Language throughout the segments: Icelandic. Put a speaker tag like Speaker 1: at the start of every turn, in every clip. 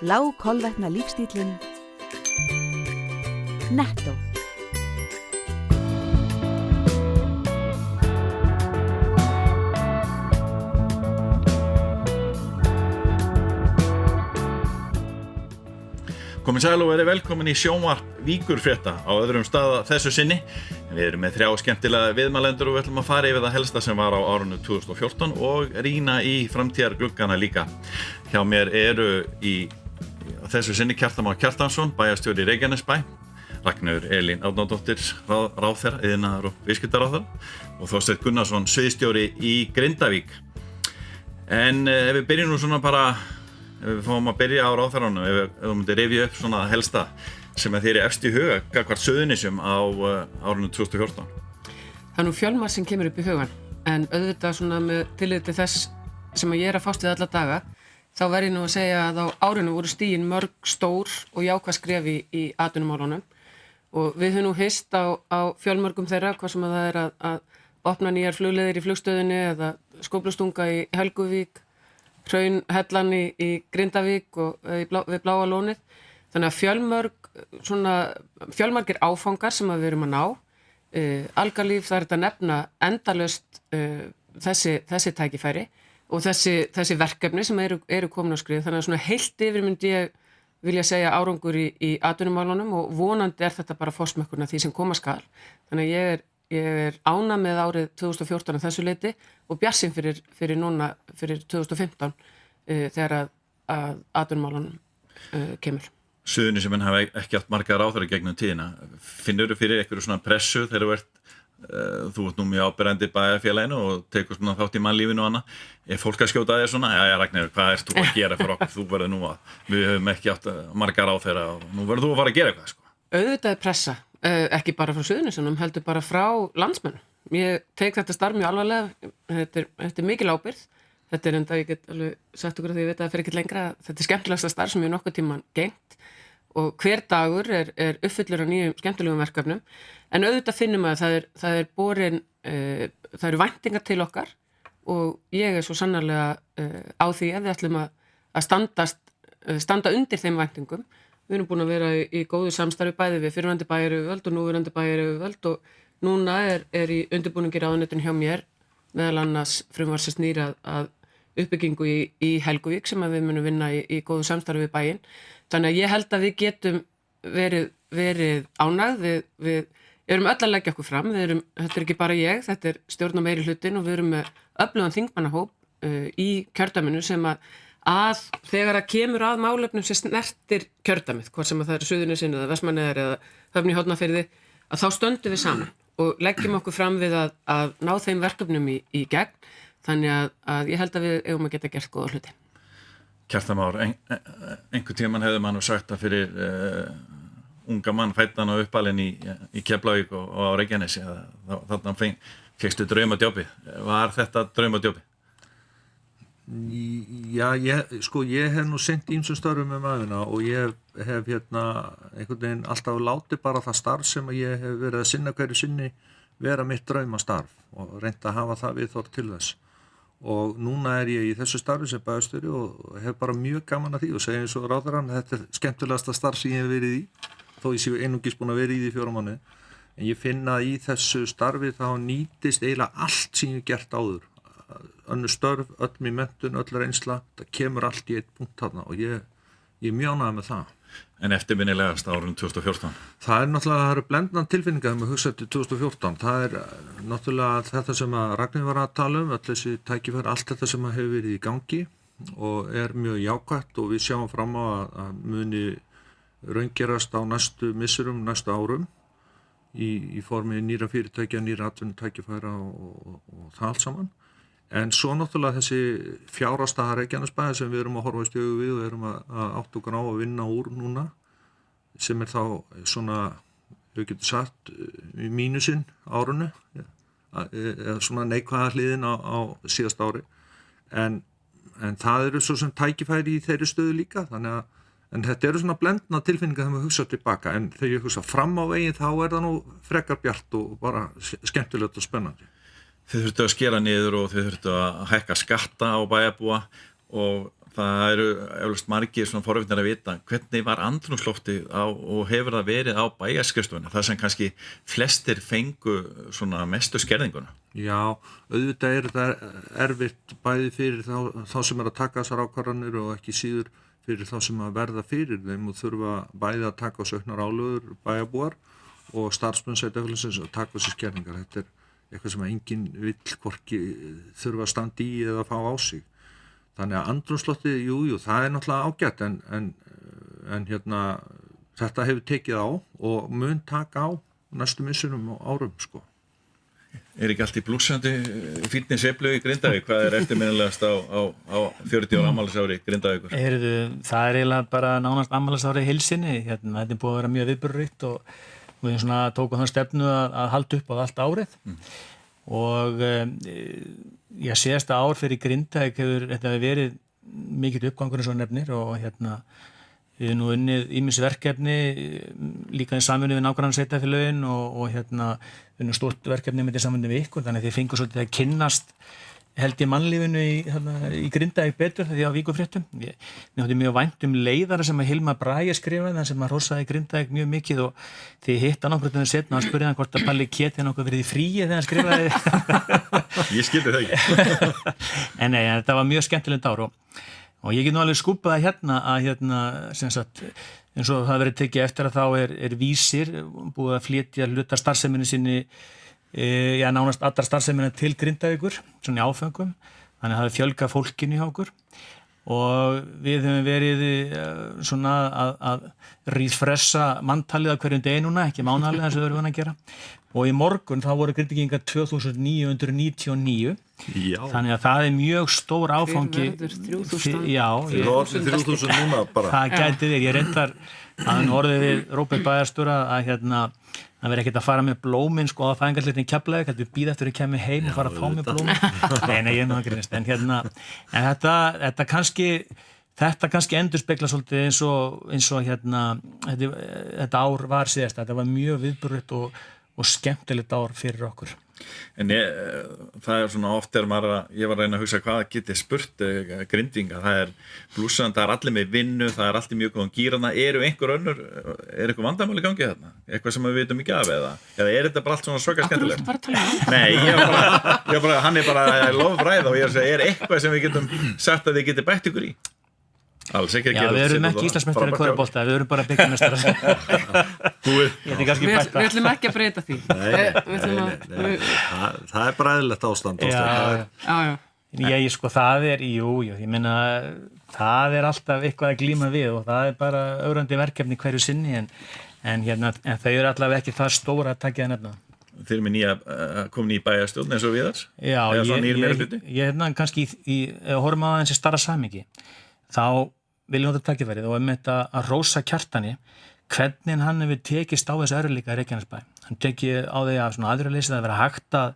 Speaker 1: Lágkolvetna lífstíllinn Netto.
Speaker 2: Komið sæl og verið velkomin í sjónvarp Víkurfrétta á öðrum stað þessu sinni. Við erum með 3 skemmtilega viðmælendur og við ætlum að fara yfir það helsta sem var á árinu 2014 og rýna í framtíðargluggana líka. Hjá mér eru í þessu sinni Kjartan Már Kjartansson, bæjarstjóri í Reykjanesbæ, Ragnheiður Elín Árnadóttir, ráðherra, iðnaðar- og viðskiptaráðherra og Þorsteinn Gunnarsson, sviðsstjóri í Grindavík. En ef við byrjum nú svona bara ef við fáum að byrja á ráðherranum, ef þú myndir rifja upp svona helsta sem þér er efst í huga gagnvart Suðurnesjum á árinu 2014.
Speaker 3: Það nú fjölmargt sem kemur upp í hugan, en auðvitað svona með tilliti til þess sem ég er að fást við alla daga, þá verð ég nú að segja að á árinu voru stigin mörg stór og jákvæð skref í atvinnumálunum og við höfum nú hist á fjölmörgum þeirra, hvað sem að það er að opna nýjar flugleiðir í flugstöðinni eða skóflustunga í Helguvík, Hraunhellan í Grindavík og við Bláa lónið. Þannig að fjölmargir áfangar sem við erum að ná. Algalíf, það er þetta nefna endalaust þessi tækifæri og þessi verkefni sem eru komin á skrið. Þannig að svona heilt yfir myndi ég vilja segja árangur í atvinnumálunum og vonandi er þetta bara forsmökkurinn af því sem koma skal. Þannig að ég er ánægð með árið 2014 að þessu leyti og bjartsýn fyrir 2015 þegar að atvinnumálunum kemur.
Speaker 2: Suðurnesjamenn hafa ekki átt marga ráðherra gegnum tíðina. Finnurðu fyrir einhverju svona pressu þegar þú ert nú mjög áberandi í bæjarfélaginu og tekur svona þátt í mannlífinu og annað. Er fólk að skjóta þér svona? Já, Ragnheiður, hvað ert þú að gera fyrir okkur? Þú verður nú við höfum ekki átt marga ráðherra og nú verður þú að fara að gera eitthvað, sko.
Speaker 3: Auðvitað er pressa. Ekki bara frá Suðurnesjunum, heldur bara frá landsmönnum. Ég tek þetta starf mjög alvarlega, þetta er mikil ábyrgð. Þetta er enda, ég get alveg sagt okkur að því ég veit að það fer ekkert lengra, þetta er skemmtilegasta starf sem ég nokkuð tímann gengt og hver dagur er uppfullur af nýjum skemmtilegum verkefnum. En auðvitað finnum að það eru væntingar til okkar og ég er svo sannarlega á því að við ætlum að standa undir þeim væntingum. Við erum búin að vera í góðu samstarfi bæði við fyrrverandi bæjaryfirvöld og núverandi bæjaryfirvöld og núna er í undirbúningi ráðuneytinu hjá mér meðal annars frumvarp sem snýr að uppbyggingu í Helguvík sem að við munum vinna í góðu samstarfi við bæinn. Þannig að ég held að við getum verið ánægð, við erum öll að leggja okkur fram, þetta er ekki bara ég, þetta er stjórn og meiri hlutin og við erum með öflugan þingmannahóp í kjördæminu sem að þegar að kemur að málefnum sem snertir kjördæmið, hvort sem að það eru Suðurnesin eða Vestmannaeyjar eða Höfn í Hornafirði, að þá stöndum við saman og leggjum okkur fram við að ná þeim verkefnum í gegn, þannig að ég held að við eigum að geta gert góða hluti.
Speaker 2: Kjartan Már, einhvern tímann hefði mann sagt að fyrir unga mann fæddan og uppalinn í Keflavík og á Reykjanesi, þarna fékkstu draumadjópi. Var þetta draumadjópi?
Speaker 4: Já, ég hef nú sinnt ýmsum störfum með maðurna og ég hef einhvern veginn alltaf látið bara það starf sem ég hef verið að sinna hverju sinni vera mitt draumastarf og reynt að hafa það viðhorf til þess. Og núna er ég í þessu starfi sem bæjarstjóri og hef bara mjög gaman að því og segja eins og ráðherrann, þetta er skemmtilegasta starf sem ég hef verið í, þó ég sé einungis búin að vera í því 4 mánuði. En ég finna að í þessu starfi þá nýtist eiginlega allt sem ég hef gert áður. Önnur störf, öll mér menntun, öll reynsla, það kemur allt í 1 punkt þarna og ég er mjög ánægður með það.
Speaker 2: En eftirminnilegast árið 2014?
Speaker 4: Það eru blendnar tilfinningar með hugsa til 2014. Það er náttúrulega þetta sem að Ragnheiður var að tala öll þessi tækifæri, allt þetta sem hefur verið í gangi og er mjög jákvætt og við sjáum fram á að muni raungerast á næstu misserum, næstu árum í formi nýra fyrirtækja, nýra atvinnutækifæra og það allt saman. En svo náttúrulega þessi fjárhagsstaða Reykjanesbæjar sem við erum að horfast í augu við og erum að átta okkur á að vinna úr núna sem er þá svona, við getum sagt, í mínusinn árunu eða svona neikvæða hliðin á síðast ári en það eru svo sem tækifæri í þeirri stöðu líka en þetta eru svona blendna tilfinningar þegar við hugsa tilbaka en þegar ég hugsa fram á veginn þá er það nú frekar bjart og bara skemmtilegt og spennandi.
Speaker 2: Þið þurftu að skera niður og þið þurftu að hækka skatta á bæjarbúa og Það eru eflaust margir svona forvitnir að vita hvernig var andrúmsloftið á og hefur það verið á bæjarskrifstofunni, það sem kannski flestir fengu svona mestu skerðinguna.
Speaker 4: Já, auðvitað þetta erfitt bæði fyrir þá sem að taka þessar ákvarðanir og ekki síður fyrir þá sem að verða fyrir þeim og þurfa bæði að taka á söknar álögur bæjarbúar og starfsmenn sveitarfélagsins að taka þessi skerðingar. Þetta eitthvað sem að enginn vill hvorki þurfa að standa í eða fá á sig. Þannig að andrúmsloftið, jú, það náttúrulega ágætt en þetta hefur tekið á og mun taka á næstu misserum og árum, sko.
Speaker 2: Ekki allt í blússandi fínni sveiflu í Grindavík? Hvað eftirminnilegast á 40 ára afmælisári Grindavíkur?
Speaker 5: Það eiginlega bara nánast afmælisári heilsinni. Þetta búið að vera mjög viðburðaríkt og við svona tókum þann stefnu að halda upp á allt árið. Og ég síðasta ár fyrir Grindavík hefur þetta verið mikill uppgangur eins og nefnir og við erum nú unnið ýmis verkefni líka í samvinnu við nágrannasveitarfélögin og við erum stórt verkefni með því samvinnu við ykkur, þannig að þið fengur svolítið að kynnast held ég mannlífinu í Grindavík betur því á Víkurfréttum. Mér þótti mjög vænt leiðara sem að Hilmar Bragi skrifaði, þann sem að hrósaði Grindavík mjög mikið og því hitt hann okkur setna og spurði hann hvort að Palli Keti nokkuð verið í fríi þegar hann skrifaði.
Speaker 2: Ég skildi það ekki.
Speaker 5: En nei, þetta var mjög skemmtilegt ár og ég get nú alveg skupað að sem sagt, eins og það verið tekið eftir að þá er Vísir búið að flytja hluta starfseminni sinni nánast allar starfsemina til Grindavíkur, svona í áföngum, þannig að það hefur fjölgað fólkinu hjá okkur og við höfum verið svona að ríðfressa manntalið á hverjum degi núna, ekki mánaðarlega eins og við erum að gera og í morgun þá voru Grindvíkingar 2999.
Speaker 2: Já.
Speaker 5: Þannig að það er mjög stór áfangi.
Speaker 3: Hver verður 3000?
Speaker 5: Já.
Speaker 4: 3000 núna bara.
Speaker 5: Það gæti verið, ég reyndar að orðið við Róbert bæjarstjóra að það verið ekkert að fara með blómin sko á fæðingarhlutin í Keflavík, við býða eftir að kemja heim og fara að fá með blómin. Nei, ég er nú að grínast. En þetta kannski endurspegla svolítið eins og þetta ár var síðast. Þetta var mjög viðburðugt og skemmtilegt ár fyrir okkur.
Speaker 2: En það svona oft ég var að reyna að hugsa hvað geti spurt Grindvíkinga, það blússandi, það allir með vinnu, það allt í mjög góðan gýrana, einhver eitthvað vandamál í gangi þarna? Eitthvað sem við vitum ekki af eða þetta bara allt svona svaka skemmtilegt?
Speaker 3: Bara tala um það.
Speaker 2: Nei, hann bara lofræða og ég að segja, eitthvað sem við getum sagt að þið geti bætt ykkur í? Alls ekki að gera.
Speaker 5: Já, við erum ekki Íslandsmeistarar í körfubolta, við erum bara bikarmeistarar.
Speaker 3: Við ætlum ekki að breyta því.
Speaker 4: Nei. Það bara eðlilegt ástand.
Speaker 3: Já.
Speaker 5: Sko það ég meina það alltaf eitthvað að glíma við og það bara ögrandi verkefni hverju sinni en þau eru allavega ekki það stóra að taka að nefna.
Speaker 2: Þeir eru með komin í bæjarstjórn eins og Viðars?
Speaker 5: Já, ég kannski horfum á þessi starra samingi. Þá vil ég nota tækifærið og þetta að rósa Kjartani hvernig hann hefur tekist á þessu örlíka í Reykjanesbæ. Hann tekið á því að svona aðrjuleysið að vera hægt að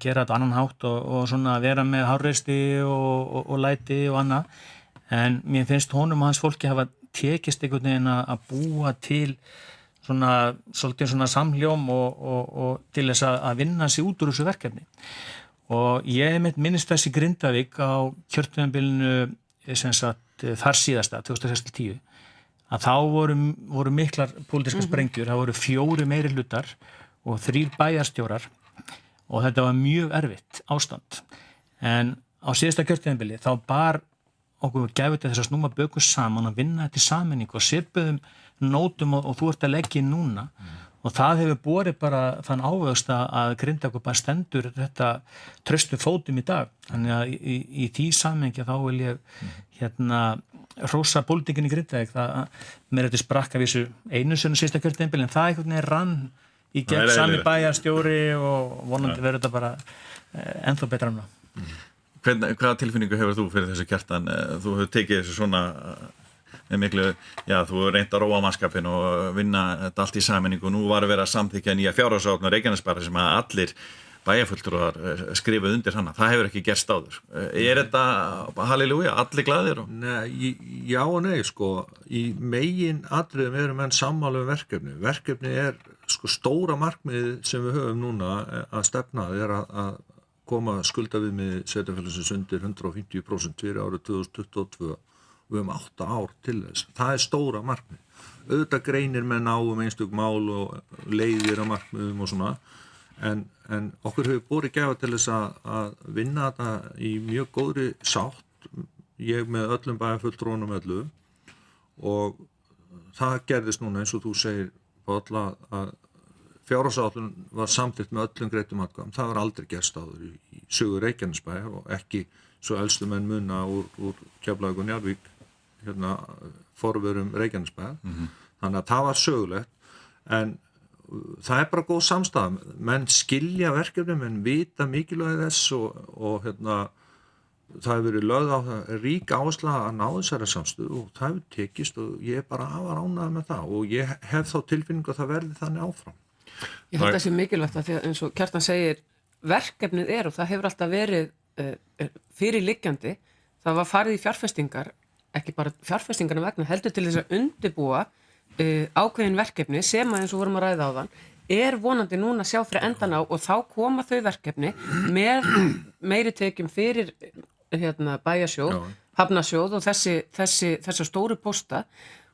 Speaker 5: gera þetta annan hátt og svona vera með hárreisti og læti og annað. En mér finnst honum og hans fólki hafa tekist einhvern veginn að búa til svolítið svona samhljóm og til þess að vinna sig út úr þessu verkefni. Og ég minnist þess í Grindavík á kjörtímabilinu þar síðasta, 2010, að þá voru miklar pólitískar sprengjur, það voru 4 meirihlutar og 3 bæjarstjórar og þetta var mjög erfitt ástand. En á síðasta kjörtímabili þá bar okkur gefið til þess að snúma bökum saman og vinna þetta í sameiningu og svipuðum nótum og þú ert að leggja inn núna. Og það hefur borið bara þann ávöxt að Grindavík bara stendur þetta traustu fótum í dag. Þannig að í því samhengi þá vil ég hrósa pólitíkinni í Grindavík. Mér þetta sprakka vísu einu sinni síðasta kjörtímabili en það einhvern veginn rann í gegn sami bæjarstjóri og vonandi verður þetta bara ennþá betra núna.
Speaker 2: Hvaða tilfinningu hefur þú fyrir þessu Kjartan? Þú hefur tekið þessu svona miklu, þú reynt að róa mannskapinn og vinna þetta allt í sameiningu og nú var að vera að samþykkja nýja fjárhagsáætlun á Reykjanesbæ sem að allir bæjarfulltrúar skrifuð undir hana. Það hefur ekki gerst áður. Þetta halleluja, allir glaðir?
Speaker 4: Nei, já og nei, sko. Í megin atriðum eru menn sammála verkefni. Verkefni sko stóra markmið sem við höfum núna að stefna að koma skuldaviðmið sveitarfélagsins undir 150% fyrir árið 2022 og við höfum 8 ár til þess. Það er stóra markmið. Auðvitað greinir menn á einstök mál og leiðir að markmiðum og svona, en okkur hefur borið gæfa til þess að vinna þetta í mjög góðri sátt, ég með öllum bæjarfulltrúunum öllum, og það gerðist núna eins og þú segir, Páll, að fjárhagsáætlun var samþykkt með öllum greiddum atkvæðum. Það var aldrei gerst áður í sögu Reykjanesbæjar og ekki svo elstu menn muna úr Keflavík og Njarðvík, forverum Reykjanesbæjar. Þannig að það var sögulegt, en það er bara góð samstæða. Menn skilja verkefni, menn vita mikilvægi þess og það hefur verið lögð á það rík áhersla að ná þessari samstöðu og það hefur tekist og ég er bara afar ánægður með það og ég hef þá tilfinningu að það verði þannig áfram.
Speaker 3: Ég held að það sé mikilvægt að því að eins og Kjartan segir, verkefnið og það hefur alltaf verið fyrirliggjandi. Það var farið í fjárfestingar, ekki bara fjárfestingarna vegna, heldur til þess að undirbúa ákveðin verkefni sem að eins og vorum að ræða á þann, vonandi núna að sjá fyrir endan á og þá koma þau verkefni með meiri tekjum fyrir bæjarsjóð, hafnarsjóð og þessa stóru pósta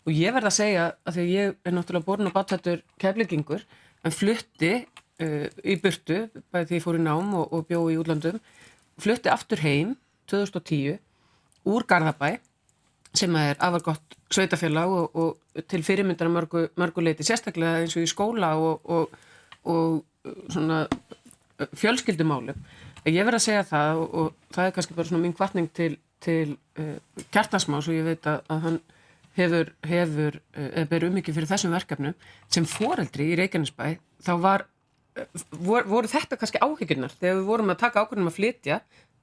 Speaker 3: og ég verð að segja að því ég er náttúrulega borin og batthættur Keflvíkingur en flutti í burtu, bæði því ég fór í nám og bjó í útlandum, flutti aftur heim 2010 úr Garðabæ sem er afar gott sveitafélag og til fyrirmyndar mörgu leyti, sérstaklega eins og í skóla og svona fjölskyldumálum. Ég verð að segja það og það er kannski bara svona mín hvatning til Kjartans Más og ég veit að hann hefur ber mikið fyrir þessum verkefnum sem foreldri í Reykjanesbæ þá voru þetta kannski áhyggjurnar þegar við vorum að taka ákvörðun að flytja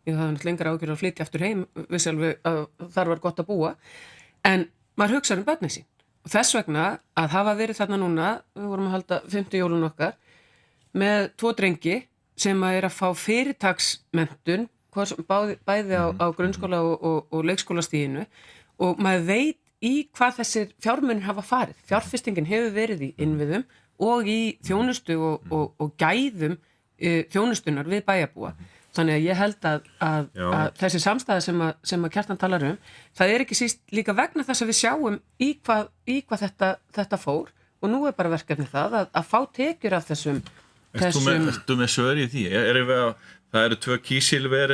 Speaker 3: ég hafði náttúrulega lengra áhyggjur að flytja aftur heim vissi alveg að þar var gott að búa en maður hugsaði börnin sín og þess vegna að hafa verið þarna núna við vorum að halda 50 jólun okkar með 2 drengi sem að fá fyrirtaksmenntun bæði á grunnskóla og leikskólastiginu og maður veit í hvað þessir fjármunir hafa farið. Fjárfestingin hefur verið í innviðum og í þjónustu og gæðum þjónustunar við bæjarbúa. Þannig að ég held að þessi samstæða sem að Kjartan talar það er ekki síst líka vegna þess að við sjáum í hvað þetta fór og nú er bara verkefni það að fá tekjur af þessum
Speaker 2: Ertu með svör í því? Það eru 2 kísilver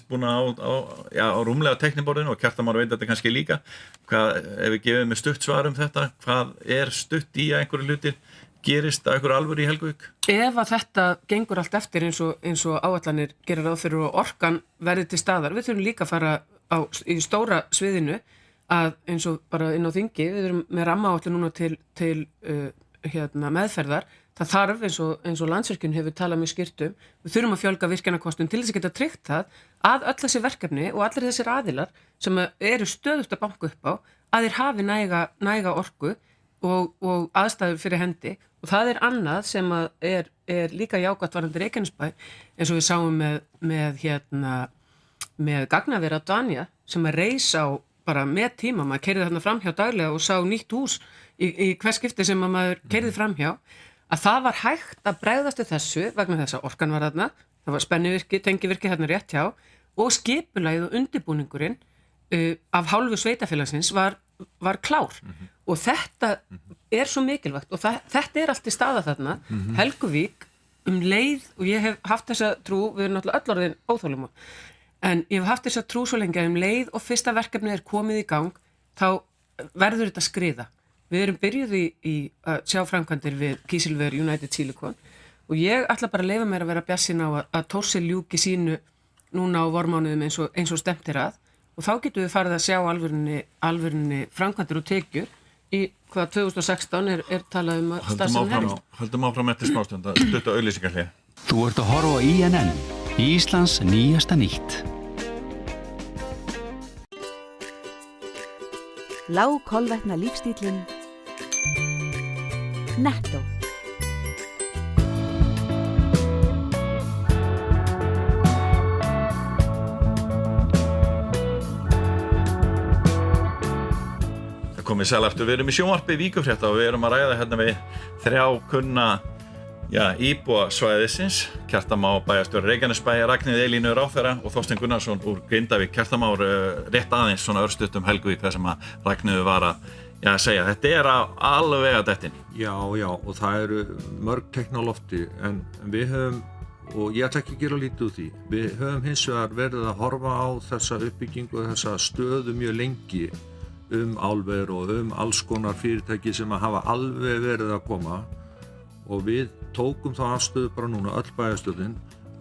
Speaker 2: búin á rúmlega tekniborðinu og Kjartan Már veit þetta kannski líka. Ef við gefum með stutt svar þetta, hvað er stutt í að einhverju hlutir gerist að einhverju alvöru í Helguvík?
Speaker 3: Ef að þetta gengur allt eftir eins og áætlanir gerir ráð fyrir og orkan verði til staðar, við þurfum líka að fara í stóra sviðinu að eins og bara inn á þingi, við erum með rammaáætlun núna til meðferðar. Það þarf eins og Landsvirkjun hefur talað mjög skýrt við þurfum að fjölga virkjanakostum til þess að geta tryggt það að öll þessi verkefni og allir þessir aðilar sem eru stöðugt að banka upp á að þeir hafi næga orku og aðstæður fyrir hendi og það er annað sem er líka jákvætt varðandi Reykjanesbæ eins og við sáum með gagnavera Danja sem að reisa á bara með tíma, maður keyrði þarna framhjá daglega og sá nýtt hús í hvers skipti sem maður keyrði framhjá að það var hægt að bregðast við þessu vegna þess að orkan var þarna, það var spennivirki, tengivirki þarna rétt hjá og skipulagið og undirbúningurinn af hálfu sveitafélagsins var klár og þetta er svo mikilvægt og þetta er allt í staða þarna, Helguvík leið og ég hef haft þessa trú, við erum náttúrulega öll orðin óþolum en ég hef haft þessa trú svo lengi að leið og fyrsta verkefni komið í gang, þá verður þetta skriða. Við erum byrjuð í að sjá framkvæmdir við Kísilver United Silicon og ég ætla bara að leyfa mér að vera bjartsýn á að Thorsil ljúki sínu núna á vormánuðum eins og stemt að og þá getum við farið að sjá alvörunni framkvæmdir og tekjur í hvað 2016 er talað að starfsemi hefst.
Speaker 2: Höldum áfram eftir smástund að stutta auglýsingarhlé.
Speaker 6: Þú ert að horfa á INN, Íslands nýjasta nýtt.
Speaker 1: Lágkolvetna lífstíllinn Netto.
Speaker 2: Það komið sæl aftur, við erum í sjónvarpi Víkurfrétta og við erum að ræða hérna við 3 kunna Já, íbúa svæðisins, Kjartan Már bæjarstjóri Reykjanesbæjar, Ragnheiður Elínu ráðherra og Þorsteinn Gunnarsson úr Grindavík. Kjartan Már, rétt aðeins svona örstutt Helguvík, það sem að Ragnheiður var að segja. Þetta alveg að dettin.
Speaker 4: Já, og það eru mörg teikn á lofti, en við höfum, og ég ætla ekki að gera lítið úr því, við höfum hins vegar verið að horfa á þessa uppbyggingu og þessa stöðu mjög lengi álver og alls konar fyrirtæki sem að hafa alveg verið að koma, og við tókum þá afstöðu bara núna, öll bæjarstjórnin,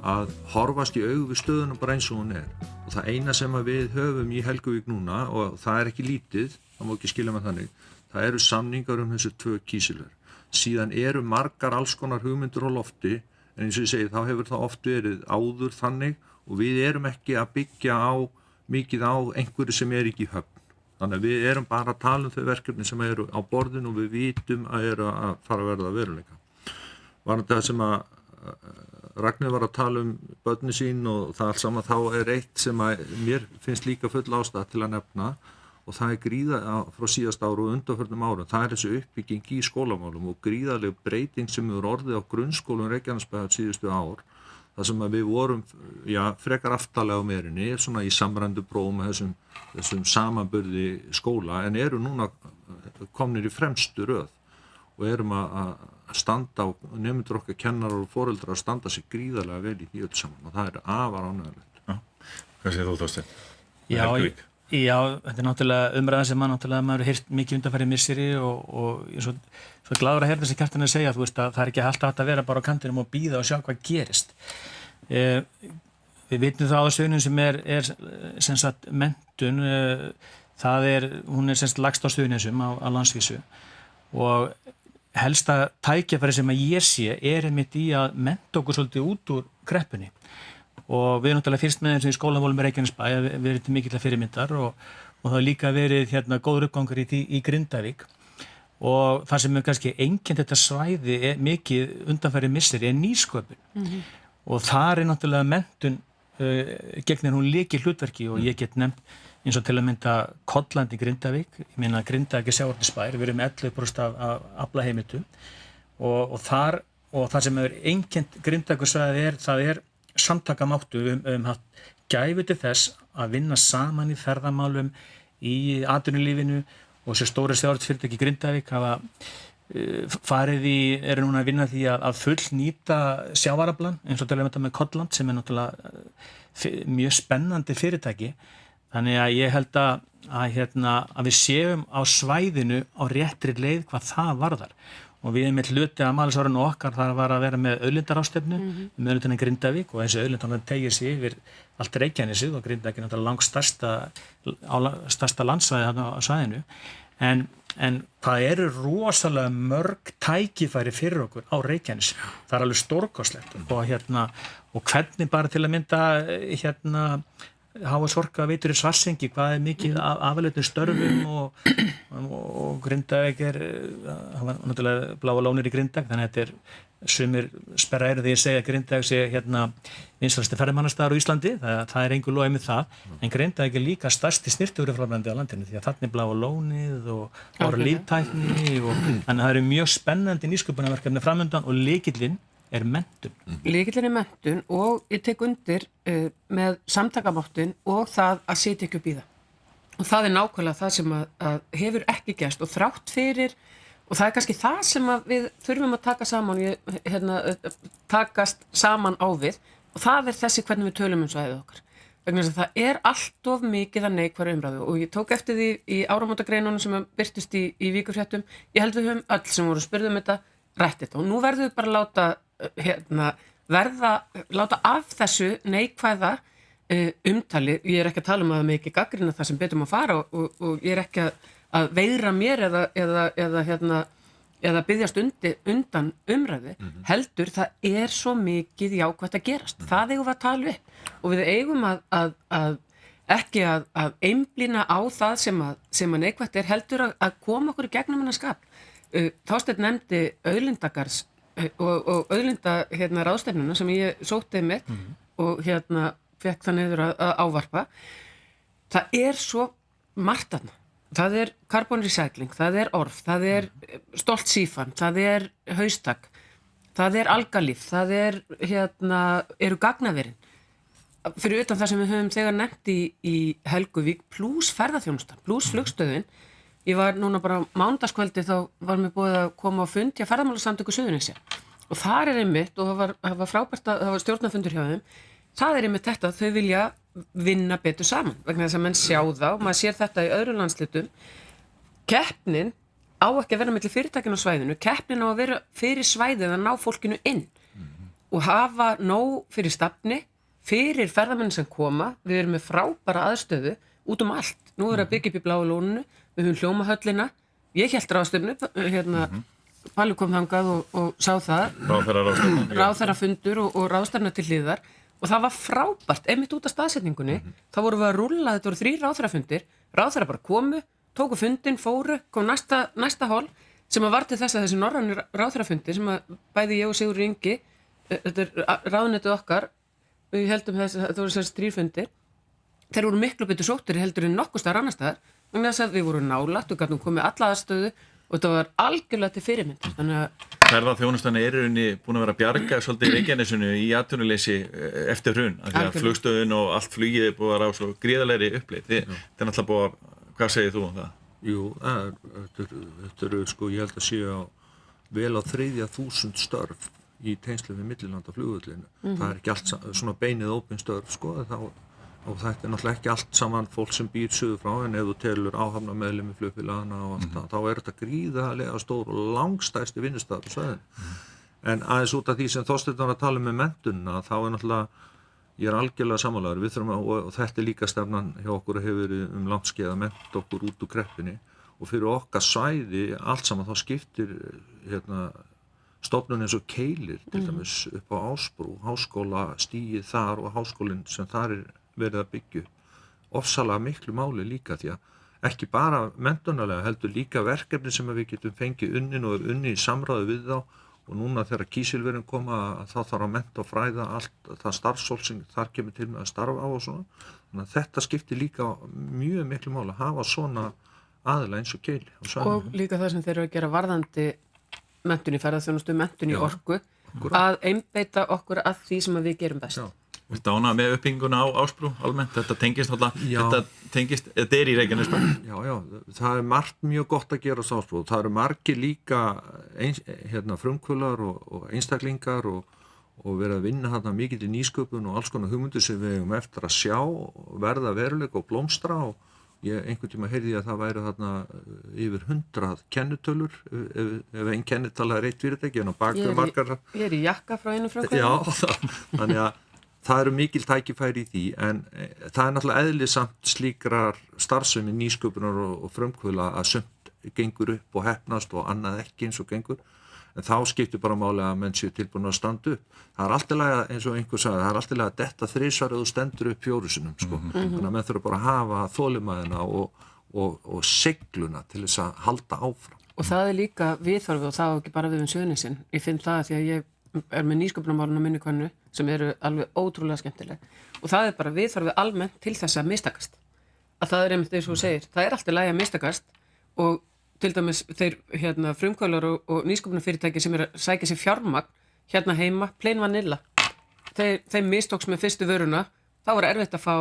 Speaker 4: að horfast í augu við stöðuna bara eins og hún er. Og það eina sem að við höfum í Helguvík núna, og það er ekki lítið, það má ekki skilja með þannig, það eru samningar þessu 2 kísilver. Síðan eru margar alls konar hugmyndur á lofti, en eins og ég segi, þá hefur það oft verið áður þannig, og við erum ekki að byggja mikið á einhverju sem er ekki í höfn. Þannig að við erum bara að tala þau verkefni sem eru á borðinu og við vitum að eru að fara að verða veruleika. Var þetta sem að Ragnheiður var að tala börnin sín og það allt saman, þá er eitt sem að mér finnst líka full ástæða til að nefna, og það er gríða frá síðast ára og undanförnum árum, það er þessu uppbygging í skólamálum og gríðaleg breyting sem hefur orðið á grunnskólum Reykjanesbæjar síðustu ár, þar sem að við vorum frekar aftarlega á merinni, svona í samræmdu prófum með þessum samanburði skóla, en eru núna komnir í fremstu röð og erum að standa á, nemendur okkar, kennarar og foreldrar að standa sig gríðarlega vel í því öll saman og það er afar ánægjulegt.
Speaker 2: Hvað segir þú, Þorsteinn?
Speaker 5: Já, þetta er náttúrulega umræða sem maður heyrt mikið undanfarið misseri og ég er svo gladur að heyra þessi Kjartan að segja, þú veist, að það er ekki alltaf hægt að vera bara á kantinum og bíða og sjá hvað gerist. Við vitum það á stöðunum sem er sem sagt menntun, hún er sem sagt lagst á Suðurnesjum á landsvísu, og helsta tækifæri sem að ég sé einmitt í að mennta okkur svolítið út úr kreppunni, og við erum náttúrulega fyrst með eins og í skólavolum í Reykjanesbæ að við erum til mikillar fyrirmyndar og það har líka verið góður uppgangur í Grindavík, og það sem er kannski einkennt þetta svæði mikið undanfæri misseri nýsköpun og þar er náttúrulega menntun gegnir hún lykilhlutverki, og ég get nefnt eins og til að mynda Kollandi í Grindavík, ég meina Grindavík er sjávarútvegsbær, við erum 11% af aflaheimildum og það sem er einkennt Grindavíkursvæðið það er samtakamáttur, haft gæfu til þess að vinna saman í ferðamálum, í atvinnulífinu, og þessi stóru sjávarútvegsfyrirtæki í Grindavík hafa eru núna að vinna því að fullnýta sjávaraflann, eins og til að mynda með Kolland sem er náttúrulega mjög spennandi fyrirtæki. Þannig að ég held að við séum á svæðinu á réttri leið hvað það varðar, og við með hluti af mælisárinu okkar þar var að vera með auðlindarástefnu með auðlindina í Grindavík, og þessi auðlindan tegir sig yfir allt Reykjanesið, og Grindavík er náttúrulega langstærsta landsvæði á svæðinu, en hvað eru rosalega mörg tækifæri fyrir okkur á Reykjanes, það er alveg stórkostlegt, og hvernig bara til að mynda Háa Sorka veitur í Svarsengi, hvað er mikið afleitum störfum, og Grindavík það var náttúrulega Bláa lónir í Grindavík, þannig að þetta er sumir sperra þegar ég segja að Grindavík sé vinsælasti ferðamannastaður á Íslandi, það er engu loðið með það, en Grindavík er líka stærsti snyrtivöruframleiðandi á landinu, því að þarna er Bláa lónið og líftækni, og þannig að það eru mjög spennandi nýsköpunarverkefni framundan, og lykillinn er menntun.
Speaker 3: Lykillinn er menntun, og ég tek undir með samtakamáttin og það að sitja ekki upp í það. Og það er nákvæmlega það sem að hefur ekki gerst, og þrátt fyrir, og það er kannski það sem að við þurfum að taka saman, takast saman á við, og það er þessi hvernig við tölum svæðið okkar. Vegna þess að það er allt of mikið að neikvæðri umræðu, og ég tók eftir því í áramótagreinunum sem birtist í Víkurfréttum. Ég held við höfum öll sem voru spurðum þetta rætt þetta, og nú verðum við bara láta af þessu neikvæða umtali. Ég er ekki að tala að það ekki gagnrýna það sem betur má fara, og ég er ekki að veigra mér eða biðjast undan umræðu, heldur það er svo mikið jákvætt að gerast. Það eigum við að tala upp, og við eigum að ekki að einblína á það sem að neikvætt heldur að koma okkur í gegnum hennar skap. Þorsteinn nefndi auðlindagarðs og auðlinda ráðstefnuna sem ég sótti með og fekk það niður að ávarpa. Það er svo margt þarna. Það er carbon recycling, það er orf, það er stolt sífan, það er haustak, það algalíf, það eru gagnaverin. Fyrir utan það sem við höfum þegar nefnt í Helguvík, pluss ferðaþjónustan, pluss flugstöðin. Ég var núna bara mánudagskvöldi þá var mér búið að koma á fund hjá ferðamálasamtöku Suðurnesja og þar einmitt, og það var frábært að það var stjórnarfundur hjá þeim, það einmitt þetta, þau vilja vinna betur saman vegna þess að menn sjá það og maður sér þetta í öðrum landslutum. Keppnin á ekki að vera milli fyrirtækin á svæðinu, keppnin á að vera fyrir svæðið að ná fólkinu inn og hafa nóg fyrir stafni, fyrir ferðamenn sem koma. Við erum með frábæra aðstöðu út allt. Nú að byggja upp í Bláa lóninu, við höfum hljómahöllina, ég hélt ráðstefnu, Palli kom þangað og sá það, ráðherrafundur og ráðstefna til hliðar og það var frábært, einmitt út af staðsetningunni, þá vorum við að rúlla, þetta voru 3 ráðherrafundir, ráðherra bara komu, tóku fundin, fóru, kom næsta hol sem að var til þess að þessi norrænir ráðherrafundir sem að bæði ég og Sigurður Ingi, þetta ráðuneytið okkar, við heldum þetta voru þessi 3 fundir, þeir voru miklu betur sóttir heldur en nokkuð staðar annar staðar, vegna þess að við vorum nálægt og gátum komið alla aðstöðu og þetta var algjörlega til fyrirmynd. Þannig að
Speaker 2: ferðaþjónustan er í rauninni búin að vera að bjarga svolítið í Reykjanesinu í atvinnuleysi eftir hrun, af því að flugstöðin og allt flugið er búið að ráða svo gríðarlegri uppleið. Þetta er náttúrulega búið að, hvað segir þú um það?
Speaker 4: Jú, þetta eru sko, ég held að séu vel á 3.000 störf í tengslum við millilandaflugvöllinu. Það er ekki allt svona beinið ópin störf sko, og þetta er náttúrulega ekki allt saman fólk sem býr suður frá, en ef þú telur áhafnarmeðlimi flugfélagana og allt það, þá er þetta gríðarlega stór og langstærsti vinnustaður á svæðinu. En aðeins út af því sem Þorsteinn var að tala með menntunina, þá er náttúrulega, ég er algjörlega sammálaður, við þurfum og þetta er líka stefnan hjá okkur að hefur verið langt skeið að mennta okkur út úr kreppunni, og fyrir okkar svæði allt saman þá skiptir stofnun eins og Keilir, til dæmis upp á Ásbrú, háskóla stigið þar og háskólinn sem þar er verið að byggja ofsalega miklu máli líka, því að ekki bara menntunarlega heldur líka verkefni sem við getum fengið unnin og unni í samráði við þá, og núna þegar kísilverin koma þá þarf að mennta og fræða allt það starfsfólk sem þar kemur til með að starfa á og svona, þannig að þetta skiptir líka mjög miklu máli að hafa svona aðila eins og Keili á svæðinu. Og
Speaker 3: líka það sem þeir eru að gera varðandi menntun í ferðaþjónustu, menntun í orku, að einbeita okkur að því sem við gerum best.
Speaker 2: Viltu ánægja með uppbygginguna á Ásbrú almennt? Þetta tengist náttúrulega, þetta er í Reykjanesbæ.
Speaker 4: Já, það er margt mjög gott að gera á Ásbrú. Það eru margir líka frumkvölar og einstaklingar og verið að vinna þarna mikið í nýsköpun og alls konar hugmyndir sem við eigum eftir að sjá, verða veruleika og blómstra, og einhvern tíma heyrði ég að það væri þarna yfir 100 kennitölur ef einn kennitala er eitt fyrirtæki en á bakvið margar.
Speaker 3: Ég er í jakka frá einu frumkvölu.
Speaker 4: Já, þannig að það eru mikil tækifæri í því, en það er náttúrulega eðlisamt slíkrar starfsemi nýsköpunar og frumkvöla að sumt gengur upp og heppnast og annað ekki eins og gengur, en þá skiptir bara máli að menn séu tilbúin að standa upp. Það er alltaf lega, eins og einhver sagði, það er alltaf lega að detta 3 ef þú stendur upp 4 sinnum, sko. Þannig að menn þurfa bara að hafa þolinmæðina og segluna til þess að halda áfram.
Speaker 3: Og það er líka viðhorfið, og það er ekki bara við Suðurnesin. Ég finn það því að ég er með nýsköpunarmálin á minni könnu sem eru alveg ótrúlega skemmtileg, og það er bara viðhorfið almennt til þess að mistakast. Að það er einmitt eins og þú segir, það er alltaf lægi að mistakast, og til dæmis þeir frumkvölar og nýsköpunarfyrirtæki sem eru að sækja sér fjármagn hérna heima, plain vanilla, þeim mistóks með fyrstu vöruna, þá var erfitt að fá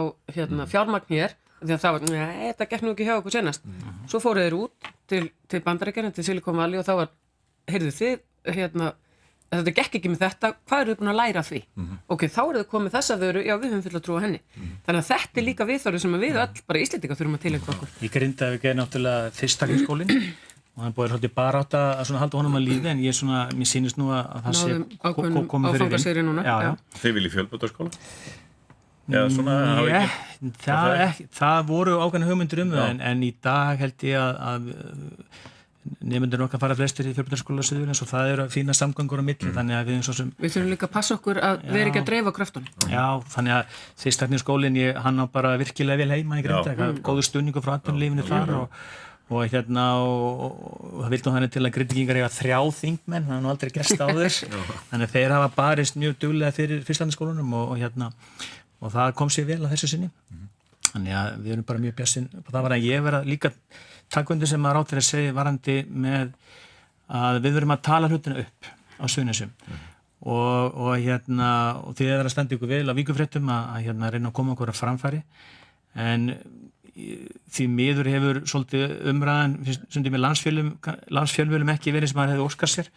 Speaker 3: fjármagn hér, því að það var, þetta gekk nú ekki hjá okkur senast. Svo fóru þeir út til Bandaríkjanna, til Silicon Valley, og þá var, heyrðu þið, þetta gekk ekki með þetta, hvað eru þið búin að læra af því? Ok, þá eru þið komið þessa vöru, já, við höfum fulla trú á henni. Þannig að þetta er líka viðhorfið sem við öll, bara Íslendingar, þurfum að tileinka okkur.
Speaker 5: Í Grindavík er náttúrulega fyrstaklingskólinn og hann búið svolítið barátta að halda honum að lífi, en mér sýnist nú að það sé komið fyrir inn. Já.
Speaker 2: Þið viljið fjölbrautaskóla? Eða svona,
Speaker 5: það voru ákveðnar hugmyndir það, en í dag held ég að nemendur okkar fara flestir í fjölbrautaskóla Suðurlands og það eru fína samgöngur á milli, þannig að við
Speaker 3: þurfum líka að passa okkur að vera ekki að dreifa kröftunum.
Speaker 5: Já, þannig að fyrstaklingskólinn, hann á bara virkilega vel heima í Grindavík, góður stuðningur frá atvinnulífinu þar og það vildi hann til að Grindvíkingar eiga 3 þingmenn, það er nú aldrei gerst áður, þannig að þeir hafa barist mjög duglega fyrir fyrstaklingskólanum og það kom sér vel á þessu sinni. Þannig að við erum bara mjög bjartsýn og það var að ég vera líka takkvöndu sem að ráðherra segi varandi með að við verum að tala hlutina upp. á Suðurnesjum og þið er að standa ykkur vel á Víkurfréttum að reyna að koma okkur að framfæri en því miður hefur svolítið umræðan sem með landsfjölmiðlum ekki verið sem maður hefði óskað sér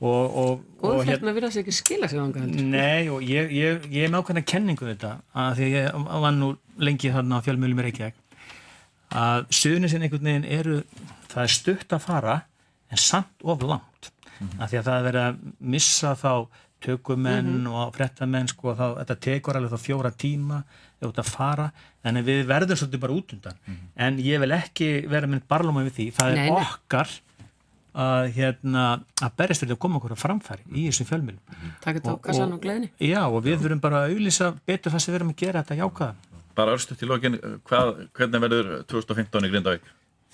Speaker 5: og
Speaker 3: hérna virðast ekki skila sig þangað heldur.
Speaker 5: Nei og ég er með ákveðna kenningu þetta að því ég var nú lengi þarna á fjölmiðlum í Reykjavík að Suðurnesin einhvern veginn það er stutt að fara en samt of langt af því að það er verið að missa þá tökumenn og fréttamenn sko þetta tekur alveg þá 4 tíma ef þú ert að fara en við verðum svolítið bara út undan en ég vil ekki vera með barlóma við því það er okkar að berjast fyrir að koma okkur að framfæri í þessum fjölmiðlum
Speaker 3: Takk þetta á kassan og gleðinni
Speaker 5: Já og við þurfum bara að auglýsa betur það sem við erum að gera þetta jákvæða
Speaker 2: Bara örstutt í lokin, hvernig verður 2015 í Grindavík?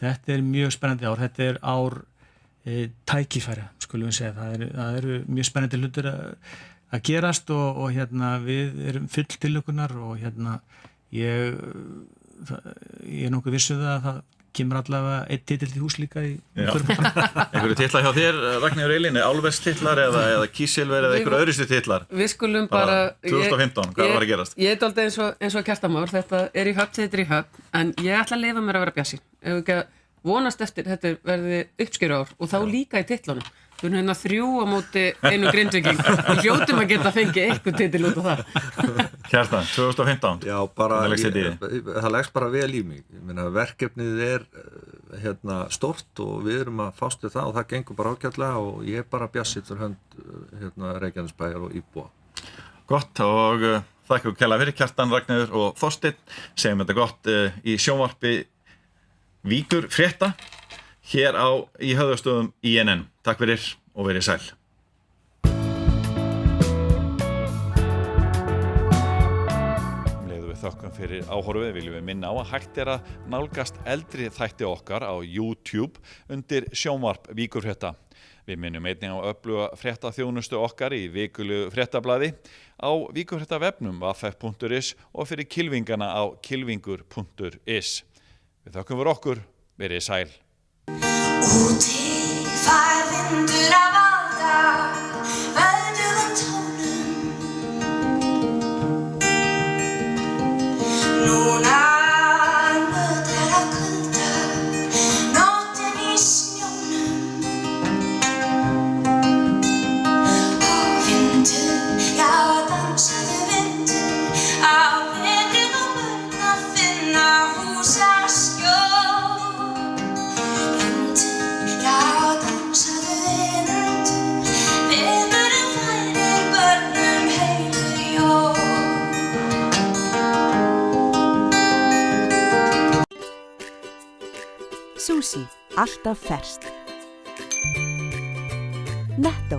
Speaker 5: Þetta er mjög spennandi ár, þetta er ár tækifæri, skulum við segja það eru mjög spennandi hlutur að gerast og við erum full tilökunar og ég er nokkuð vissuð að það kemur allavega einn titill í hús líka í
Speaker 2: einhverju titlar hjá þér, Ragnheiður Elín Álfers titlar eða Kísilver eða einhverju öðrustu titlar
Speaker 3: Við skulum bara
Speaker 2: 2015, hvað var að gerast?
Speaker 3: Ég er aldrei eins og Kjartamár þetta er í höfn, þetta er í höfn en ég ætla að leyfa mér að vera bjassi ef ekki að vonast eftir þetta verði uppskjöru ár og þá líka í titlunum við erum hérna 3 á móti einu Grindvíking við hljótum að geta fengið eitthvað titil út á það
Speaker 2: Kjartan, 2015
Speaker 4: Já, bara, það leggst bara vel í mig ég meina, verkefnið er stórt og við erum að fást við það og það gengur bara ágætlega og ég er bara bjassið fyrir hönd Reykjanesbæjar og íbúa
Speaker 2: Gott og þakka ykkur kærlega fyrir Kjartan, Ragnheiður og Þorsteinn segjum þetta gott í sjónvarpi Víkurfrétta hér í höfðastöðum INN. Takk fyrir og verið sæl. Leiðum við þökkum fyrir áhorfið viljum við minna á að hægt er að nálgast eldri þætti okkar á YouTube undir sjónvarp Víkurfrétta. Við minnum einnig á öfluga fréttaþjónustu okkar í vikulegu fréttablaði á Víkurfréttavefnum www.ff.is og fyrir kylfingana á kylfingur.is. Við þökkum fyrir okkur, verið sæl.
Speaker 7: Úti fær vindur að valda veðrugum tónum Núna nötrar af kulda nóttin í snjónum Og vindur, já dansaðu vindur á veðrugum börn að finna húsaskjól
Speaker 1: Sushi, alltaf ferskt. Netto.